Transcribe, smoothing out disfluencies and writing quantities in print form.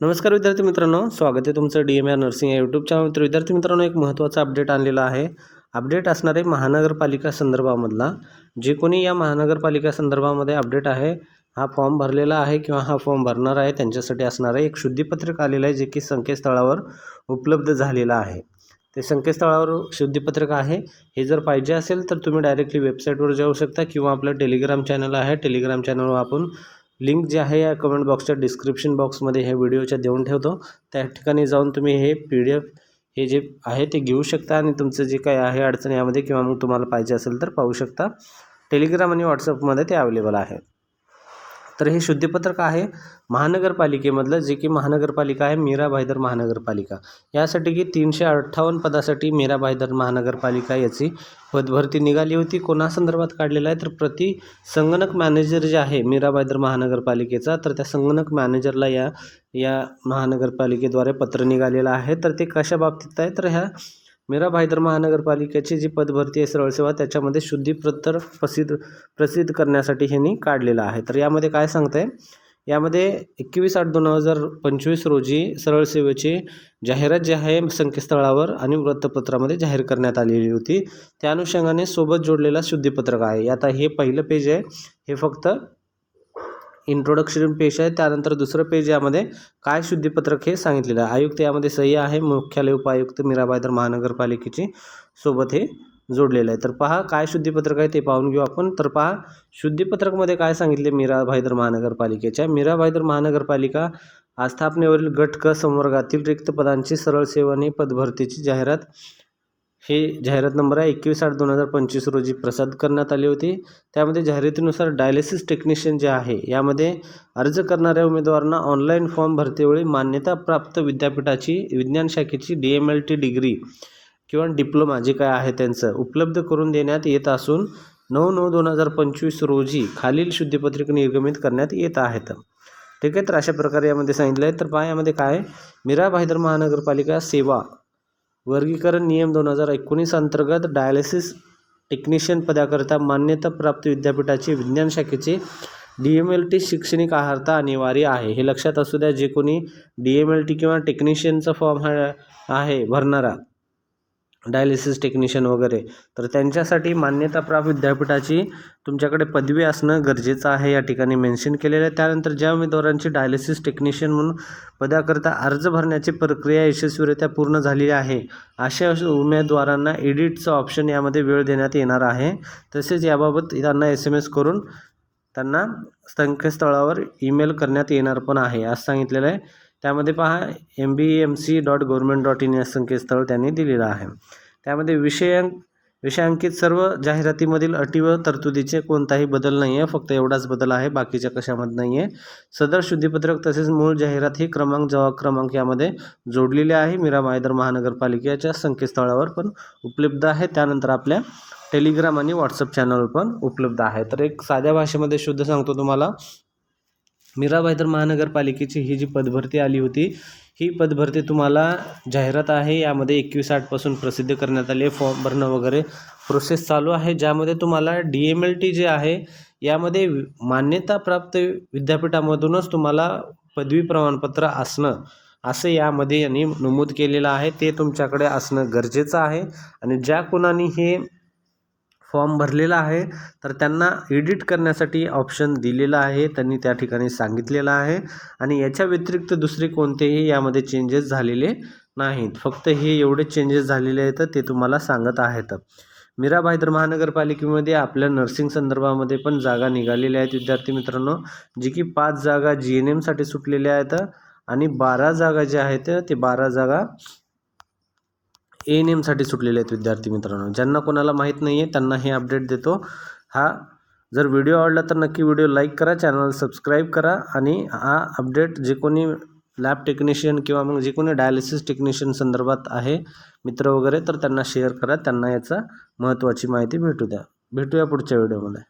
नमस्कार विद्यार्थी मित्रांनो, स्वागत आहे तुमचं DMR नर्सिंग या यूट्यूब चॅनल. तर विद्यार्थी मित्रांनो, एक महत्त्वाचा अपडेट आणलेला आहे. अपडेट असणार आहे महानगरपालिका संदर्भामधला. जे कोणी या महानगरपालिका संदर्भामध्ये अपडेट आहे, हा फॉर्म भरलेला आहे किंवा हा फॉर्म भरणार आहे, त्यांच्यासाठी असणार आहे एक शुद्धीपत्रक आलेलं आहे, जे की संकेतस्थळावर उपलब्ध झालेलं आहे. ते संकेतस्थळावर शुद्धीपत्रक आहे. हे जर पाहिजे असेल तर तुम्ही डायरेक्टली वेबसाईटवर जाऊ शकता किंवा आपलं टेलिग्राम चॅनल आहे, टेलिग्राम चॅनलवर आपण लिंक जी आहे या कमेंट बॉक्सच्या डिस्क्रिप्शन बॉक्समध्ये ह्या व्हिडिओच्या देऊन ठेवतो. त्या ठिकाणी जाऊन तुम्ही हे PDF हे जे आहे ते घेऊ शकता आणि तुमचं जे काही आहे अडचण यामध्ये किंवा मग तुम्हाला पाहिजे असेल तर पाहू शकता. टेलिग्राम आणि व्हॉट्सअपमध्ये ते अवेलेबल आहे. तर हे शुद्धीपत्रक आहे महानगरपालिकेमधलं, जे की महानगरपालिका आहे मीरा भाईंदर महानगरपालिका. यासाठी की 358 पदासाठी मीरा भाईंदर महानगरपालिका याची पदभरती निघाली होती. कोणासंदर्भात काढलेला आहे तर प्रति संगणक मॅनेजर जे आहे मीरा भाईंदर महानगरपालिकेचा, तर त्या संगणक मॅनेजरला या महानगरपालिकेद्वारे पत्र निघालेलं आहे. तर ते कशा बाबतीत आहे तर ह्या मीरा भाईंदर महानगरपालिकेची जी पदभरती आहे सरळ सेवा, त्याच्यामध्ये शुद्धीपत्रक प्रसिद्ध करण्यासाठी ह्यांनी काढलेलं आहे. तर यामध्ये काय सांगतंय, यामध्ये 21/8/2025 रोजी सरळ सेवेची जाहिरात जी आहे संकेतस्थळावर आणि वृत्तपत्रामध्ये जाहीर करण्यात आलेली होती. त्या अनुषंगाने सोबत जोडलेला शुद्धीपत्रक आहे. आता हे पहिलं पेज आहे, हे फक्त इंट्रोडक्शन पेज आहे. त्यानंतर दुसरं पेज यामध्ये काय शुद्धीपत्रक हे सांगितलेलं आहे. आयुक्त यामध्ये सही आहे, मुख्यालय उपायुक्त मीरा भाईंदर महानगरपालिकेची सोबत हे जोडलेलं आहे. तर पहा काय शुद्धीपत्रक आहे ते पाहून घेऊ आपण. तर पहा शुद्धीपत्रकमध्ये काय सांगितले मीरा भाईंदर महानगरपालिकेच्या. मीरा भाईंदर महानगरपालिका आस्थापनेवरील गट क संवर्गातील रिक्त पदांची सरळ सेवाने पदभरतीची जाहिरात, हे जाहिरात नंबर आहे 21/8/2025 रोजी प्रसारित करण्यात आली होती. त्यामध्ये जाहिरातीनुसार डायलिसिस टेक्निशियन जे आहे यामध्ये अर्ज करणाऱ्या उमेदवारांना ऑनलाईन फॉर्म भरतेवेळी मान्यताप्राप्त विद्यापीठाची विज्ञान शाखेची DMLT डिग्री किंवा डिप्लोमा जे काय आहे त्यांचं उपलब्ध करून देण्यात येत असून 9/9/2025 रोजी खालील शुद्धीपत्रक निर्गमित करण्यात येत आहेत. ठीक आहे, तर अशा प्रकारे यामध्ये सांगितलं आहे. तर पहा यामध्ये काय आहे, मीरा भाईंदर महानगरपालिका सेवा वर्गीकरण नियम 2019 अंतर्गत डायलिसिस टेक्निशियन पदाकरता मान्यताप्राप्त विद्यापीठाची विज्ञान शाखेचे DMLT शैक्षणिक अर्हता अनिवार्य आहे. हे लक्षात असू द्या. जे कोणी DMLT किंवा टेक्निशियनचा फॉर्म आहे भरणारा, डायलिसिस टेक्निशियन वगैरे, तर त्यांच्यासाठी मान्यताप्राप्त विद्यापीठाची तुमच्याकडे पदवी असणं गरजेचं आहे, या ठिकाणी मेन्शन केलेलं आहे. त्यानंतर ज्या उमेदवारांची डायलिसिस टेक्निशियन म्हणून पदाकरता अर्ज भरण्याची प्रक्रिया यशस्वीरित्या पूर्ण झाली आहे, अशा उमेदवारांना एडिटचं ऑप्शन यामध्ये वेळ देण्यात येणार आहे. तसेच याबाबत त्यांना SMS करून त्यांना संकेतस्थळावर ईमेल करण्यात येणार पण आहे, असं सांगितलेलं आहे. त्यामध्ये पहा mbmc.government.in या संकेतस्थळ त्यांनी दिलेलं आहे. त्यामध्ये विषयांकित सर्व जाहिरातीमधील अटी व तरतुदीचे कोणताही बदल नाही आहे, फक्त एवढाच बदल आहे, बाकीच्या कशामध्ये नाही आहे. सदर शुद्धीपत्रक तसेच मूळ जाहिरात ही जबाब क्रमांक यामध्ये जोडलेले आहे. मीरा भाईंदर महानगरपालिकेच्या संकेतस्थळावर पण उपलब्ध आहे. त्यानंतर आपल्या टेलिग्राम आणि व्हॉट्सअप चॅनलवर पण उपलब्ध आहे. तर एक साध्या भाषेमध्ये शुद्ध सांगतो तुम्हाला, मीरा भाईंदर महानगरपालिकेची ही जी पदभरती आली होती, ही पदभरती तुम्हाला जाहिरात आहे यामध्ये 21/8 प्रसिद्ध करण्यात आली आहे. फॉर्म भरणं वगैरे प्रोसेस चालू आहे, ज्यामध्ये तुम्हाला DMLT जे आहे यामध्ये मान्यताप्राप्त विद्यापीठामधूनच तुम्हाला पदवी प्रमाणपत्र असणं, असं यामध्ये यांनी नमूद केलेलं आहे. ते तुमच्याकडे असणं गरजेचं आहे. आणि ज्या कोणाने हे फॉर्म भरलेला आहे तर त्यांना एडिट करण्यासाठी ऑप्शन दिलेला आहे, त्यांनी त्या ठिकाणी सांगितलेलं आहे. आणि याच्या व्यतिरिक्त दुसरे कोणतेही यामध्ये चेंजेस झालेले नाहीत, फक्त हे एवढे चेंजेस झालेले आहेत ते तुम्हाला सांगत आहेत. मीरा भाईंदर महानगरपालिकेमध्ये आपल्या नर्सिंग संदर्भामध्ये पण जागा निघालेल्या आहेत विद्यार्थी मित्रांनो, जी की 5 जागा GNMसाठी सुटलेल्या आहेत आणि 12 जागा ज्या आहेत ते 12 जागा ANMसाठी सुटलेले आहेत विद्यार्थी मित्रांनो. ज्यांना कोणाला माहीत नाही आहे त्यांना हे अपडेट देतो. जर व्हिडिओ आवडला तर नक्की व्हिडिओ लाईक करा, चॅनल सबस्क्राईब करा आणि हा अपडेट जे कोणी लॅब टेक्निशियन किंवा मग जे कोणी डायलिसिस टेक्निशियन संदर्भात आहे मित्र वगैरे, तर त्यांना शेअर करा, त्यांना याचा महत्त्वाची माहिती भेटूया पुढच्या व्हिडिओमध्ये.